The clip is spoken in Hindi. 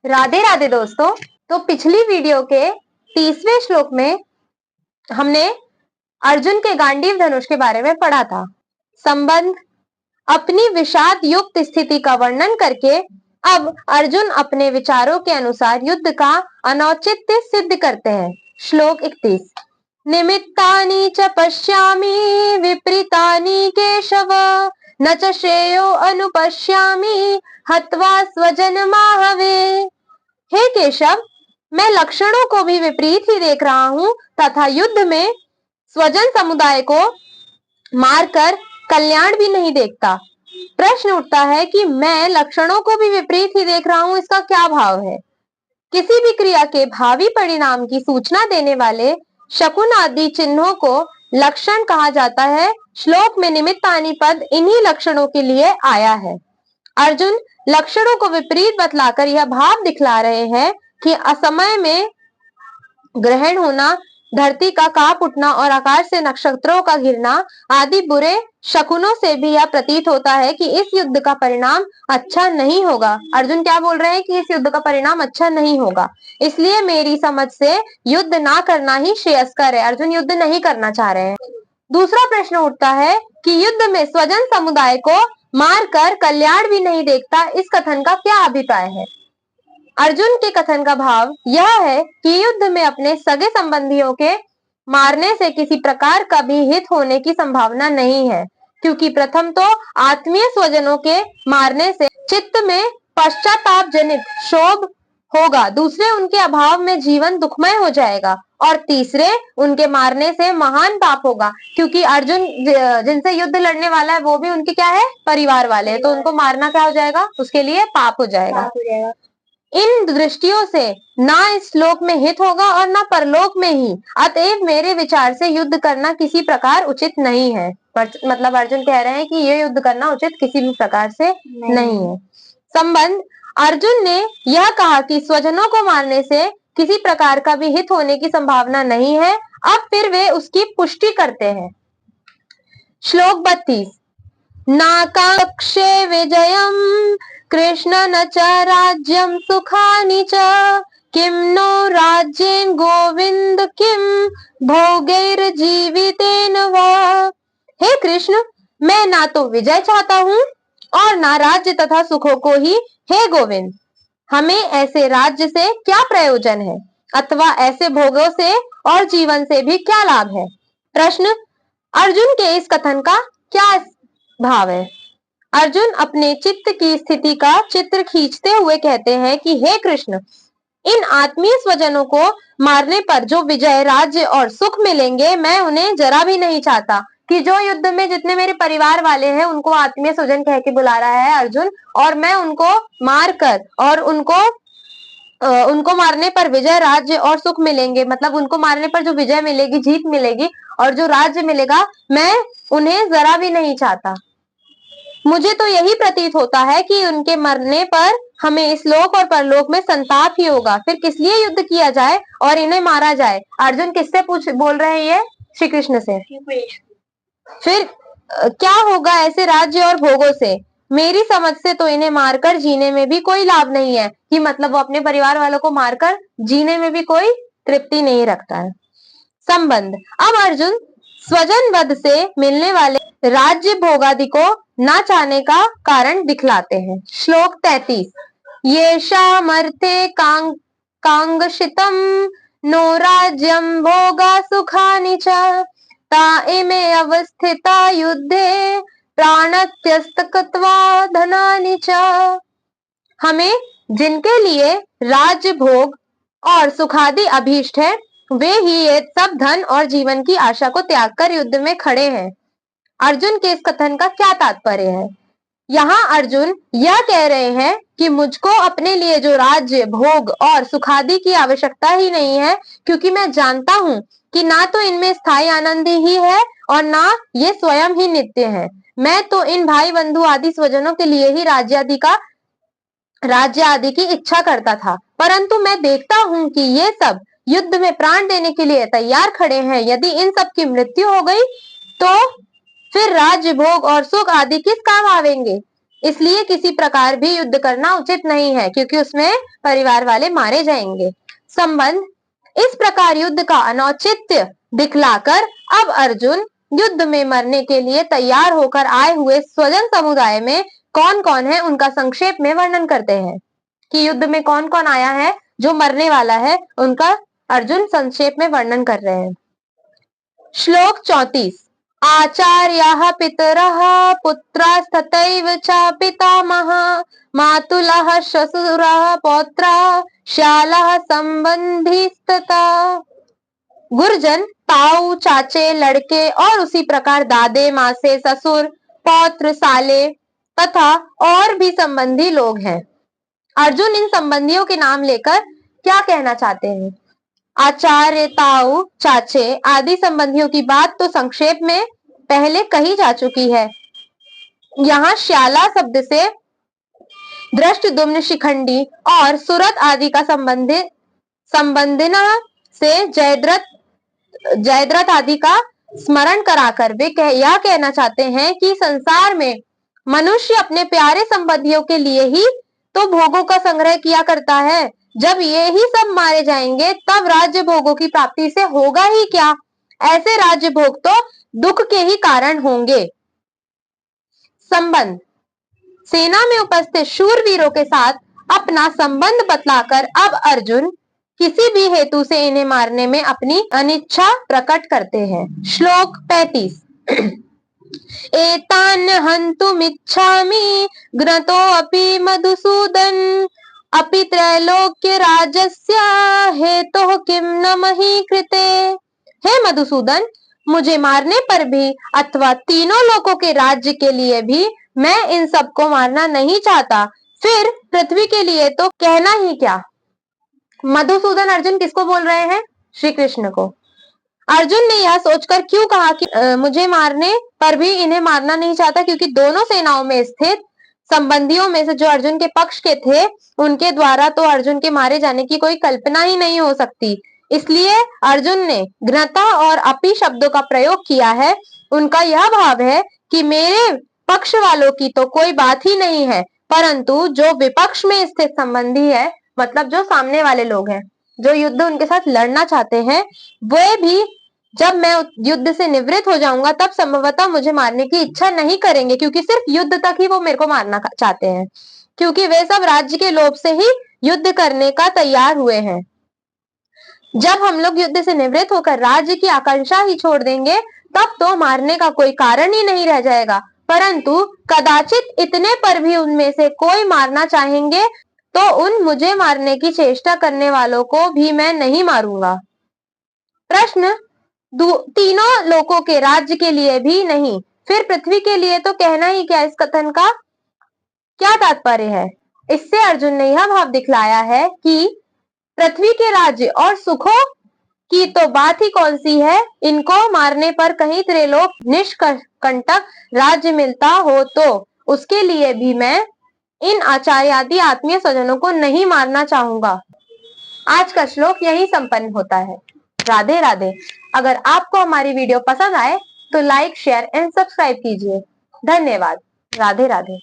राधे राधे दोस्तों। तो पिछली वीडियो के 30वें श्लोक में हमने अर्जुन के गांडीव धनुष के बारे में पढ़ा था। संबंध अपनी विषाद युक्त स्थिति का वर्णन करके अब अर्जुन अपने विचारों के अनुसार युद्ध का अनौचित्य सिद्ध करते हैं। श्लोक 31 निमित्तानि च पश्यामि विपरीतानि केशव न च श्रेयो अनुपश्यामि हत्वा स्वजनमाहवे। हे केशव, मैं लक्षणों को भी विपरीत ही देख रहा हूं तथा युद्ध में स्वजन समुदाय को मारकर कल्याण भी नहीं देखता। प्रश्न उठता है कि मैं लक्षणों को भी विपरीत ही देख रहा हूं, इसका क्या भाव है? किसी भी क्रिया के भावी परिणाम की सूचना देने वाले शकुन आदि चिन्हों को लक्षण कहा जाता है। श्लोक में निमित्तानि पद इन्हीं लक्षणों के लिए आया है। अर्जुन लक्षणों को विपरीत बतलाकर यह भाव दिखला रहे हैं कि असमय में ग्रहण होना, धरती का कांप उठना और आकाश से नक्षत्रों का गिरना आदि बुरे शकुनों से भी यह प्रतीत होता है कि इस युद्ध का परिणाम अच्छा नहीं होगा। अर्जुन क्या बोल रहे हैं कि इस युद्ध का परिणाम अच्छा नहीं होगा, इसलिए मेरी समझ से युद्ध ना करना ही श्रेयस्कर है। अर्जुन युद्ध नहीं करना चाह रहे हैं। दूसरा प्रश्न उठता है कि युद्ध में स्वजन समुदाय को मारकर कल्याण भी नहीं देखता, इस कथन का क्या अभिप्राय है? अर्जुन के कथन का भाव यह है कि युद्ध में अपने सगे संबंधियों के मारने से किसी प्रकार का भी हित होने की संभावना नहीं है, क्योंकि प्रथम तो आत्मीय स्वजनों के मारने से चित्त में पश्चाताप जनित क्षोभ होगा, दूसरे उनके अभाव में जीवन दुखमय हो जाएगा और तीसरे उनके मारने से महान पाप होगा, क्योंकि अर्जुन जिनसे युद्ध लड़ने वाला है वो भी उनके क्या है, परिवार वाले हैं, तो उनको मारना क्या हो जाएगा, उसके लिए पाप हो जाएगा। इन दृष्टियों से ना इस श्लोक में हित होगा और ना परलोक में ही, अतएव मेरे विचार से युद्ध करना किसी प्रकार उचित नहीं है। मतलब अर्जुन कह रहे हैं कि ये युद्ध करना उचित किसी भी प्रकार से नहीं है। संबंध अर्जुन ने यह कहा कि स्वजनों को मारने से किसी प्रकार का भी हित होने की संभावना नहीं है, अब फिर वे उसकी पुष्टि करते हैं। श्लोक 32 नाकाक्षे विजयम कृष्ण न च राज्यम सुखानि च किम नो राज्येन गोविंद किम भोगैर्जीवितेन वा। हे कृष्ण, मैं ना तो विजय चाहता हूँ और ना राज्य तथा सुखों को ही। हे गोविंद, हमें ऐसे राज्य से क्या प्रयोजन है अथवा ऐसे भोगों से और जीवन से भी क्या लाभ है? प्रश्न अर्जुन के इस कथन का क्या भाव है? अर्जुन अपने चित्त की स्थिति का चित्र खींचते हुए कहते हैं कि हे कृष्ण, इन आत्मीय स्वजनों को मारने पर जो विजय, राज्य और सुख मिलेंगे, मैं उन्हें जरा भी नहीं चाहता। कि जो युद्ध में जितने मेरे परिवार वाले हैं उनको आत्मीय स्वजन कह के बुला रहा है अर्जुन, और मैं उनको मार कर और उनको मारने पर विजय, राज्य और सुख मिलेंगे, मतलब उनको मारने पर जो विजय मिलेगी, जीत मिलेगी और जो राज्य मिलेगा, मैं उन्हें जरा भी नहीं चाहता। मुझे तो यही प्रतीत होता है कि उनके मरने पर हमें इस लोक और परलोक में संताप ही होगा। फिर किस लिए युद्ध किया जाए और इन्हें मारा जाए? अर्जुन किससे बोल रहे हैं? ये श्री कृष्ण से। फिर क्या होगा ऐसे राज्य और भोगों से? मेरी समझ से तो इन्हें मारकर जीने में भी कोई लाभ नहीं है, कि मतलब वो अपने परिवार वालों को मारकर जीने में भी कोई तृप्ति नहीं रखता है। संबंध अब अर्जुन स्वजन वध से मिलने वाले राज्य भोगादि को ना चाहने का कारण दिखलाते हैं। श्लोक 33 येषामर्थे कांगशितम नो राज्यम भोगा सुखानि च ताइमे अवस्थिता युद्धे प्राणत्यस्तक्त्वा धनानि च। हमें जिनके लिए राज्य, भोग और सुखादि अभीष्ट है, वे ही ये सब धन और जीवन की आशा को त्याग कर युद्ध में खड़े हैं। अर्जुन के इस कथन का क्या तात्पर्य है? यहाँ अर्जुन यह कह रहे हैं कि मुझको अपने लिए जो राज्य, भोग और सुखादि की आवश्यकता ही नहीं है, क्योंकि मैं जानता हूँ कि ना तो इनमें स्थायी आनंद ही है और ना ये स्वयं ही नित्य है। मैं तो इन भाई बंधु आदि स्वजनों के लिए ही राज्य आदि की इच्छा करता था, परंतु मैं देखता हूँ कि ये सब युद्ध में प्राण देने के लिए तैयार खड़े हैं। यदि इन सब की मृत्यु हो गई तो फिर राज्य, भोग और सुख आदि किस काम आवेंगे? इसलिए किसी प्रकार भी युद्ध करना उचित नहीं है, क्योंकि उसमें परिवार वाले मारे जाएंगे। संबंध, इस प्रकार युद्ध का अनौचित्य दिखलाकर अब अर्जुन युद्ध में मरने के लिए तैयार होकर आए हुए स्वजन समुदाय में कौन कौन है उनका संक्षेप में वर्णन करते हैं कि युद्ध में कौन कौन आया है जो मरने वाला है, उनका अर्जुन संक्षेप में वर्णन कर रहे हैं। श्लोक 34। आचार्याः पितरः पुत्रास्तथैव च पितामहः मातुलः श्वशुरः पौत्राः श्यालः संबंधिस्तथा। गुरजन, ताऊ, चाचे, लड़के और उसी प्रकार दादे, मासे, ससुर, पौत्र, साले तथा और भी संबंधी लोग हैं। अर्जुन इन संबंधियों के नाम लेकर क्या कहना चाहते हैं? आचार्य, ताऊ, चाचे आदि संबंधियों की बात तो संक्षेप में पहले कही जा चुकी है। यहाँ श्याला शब्द से धृष्टद्युम्न, शिखंडी और सुरत आदि का संबंधना से जयद्रथ आदि का स्मरण कराकर वे यह कहना चाहते हैं कि संसार में मनुष्य अपने प्यारे संबंधियों के लिए ही तो भोगों का संग्रह किया करता है। जब ये ही सब मारे जाएंगे तब राज्य भोगों की प्राप्ति से होगा ही क्या? ऐसे राज्य भोग तो दुख के ही कारण होंगे। संबंध, सेना में उपस्थित शूरवीरों के साथ अपना संबंध बतलाकर अब अर्जुन किसी भी हेतु से इन्हें मारने में अपनी अनिच्छा प्रकट करते हैं। श्लोक 35। एतान् हन्तुमिच्छामि घ्नतोऽपि मधुसूदन अपि त्रैलोक्य राजस्य हेतोः किं न मही कृते। हे मधुसूदन, मुझे मारने पर भी अथवा तीनों लोकों के राज्य के लिए भी मैं इन सबको मारना नहीं चाहता, फिर पृथ्वी के लिए तो कहना ही क्या। मधुसूदन अर्जुन किसको बोल रहे हैं? श्री कृष्ण को। अर्जुन ने यह सोचकर क्यों कहा कि मुझे मारने पर भी इन्हें मारना नहीं चाहता, क्योंकि दोनों सेनाओं में स्थित संबंधियों में से जो अर्जुन के पक्ष के थे उनके द्वारा तो अर्जुन के मारे जाने की कोई कल्पना ही नहीं हो सकती। इसलिए अर्जुन ने घ्नता और अपि शब्दों का प्रयोग किया है। उनका यह भाव है कि मेरे पक्ष वालों की तो कोई बात ही नहीं है, परंतु जो विपक्ष में स्थित संबंधी है, मतलब जो सामने वाले लोग हैं, जो युद्ध उनके साथ लड़ना चाहते हैं, वे भी जब मैं युद्ध से निवृत्त हो जाऊंगा तब संभवतः मुझे मारने की इच्छा नहीं करेंगे, क्योंकि सिर्फ युद्ध तक ही वो मेरे को मारना चाहते हैं, क्योंकि वे सब राज्य के लोभ से ही युद्ध करने का तैयार हुए हैं। जब हम लोग युद्ध से निवृत्त होकर राज्य की आकांक्षा ही छोड़ देंगे तब तो मारने का कोई कारण ही नहीं रह जाएगा, परंतु कदाचित इतने पर भी उनमें से कोई मारना चाहेंगे तो उन मुझे मारने की चेष्टा करने वालों को भी मैं नहीं मारूंगा। प्रश्न, तीनों लोकों के राज्य के लिए भी नहीं, फिर पृथ्वी के लिए तो कहना ही क्या? इस कथन का क्या तात्पर्य है? इससे अर्जुन ने यह भाव दिखलाया है कि पृथ्वी के राज्य और सुखों की तो बात ही कौन सी है, इनको मारने पर कहीं त्रिलोक निष्कंटक राज्य मिलता हो तो उसके लिए भी मैं इन आचार्य आदि आत्मीय स्वजनों को नहीं मारना चाहूंगा। आज का श्लोक यही संपन्न होता है। राधे राधे। अगर आपको हमारी वीडियो पसंद आए तो लाइक, शेयर एंड सब्सक्राइब कीजिए। धन्यवाद। राधे राधे।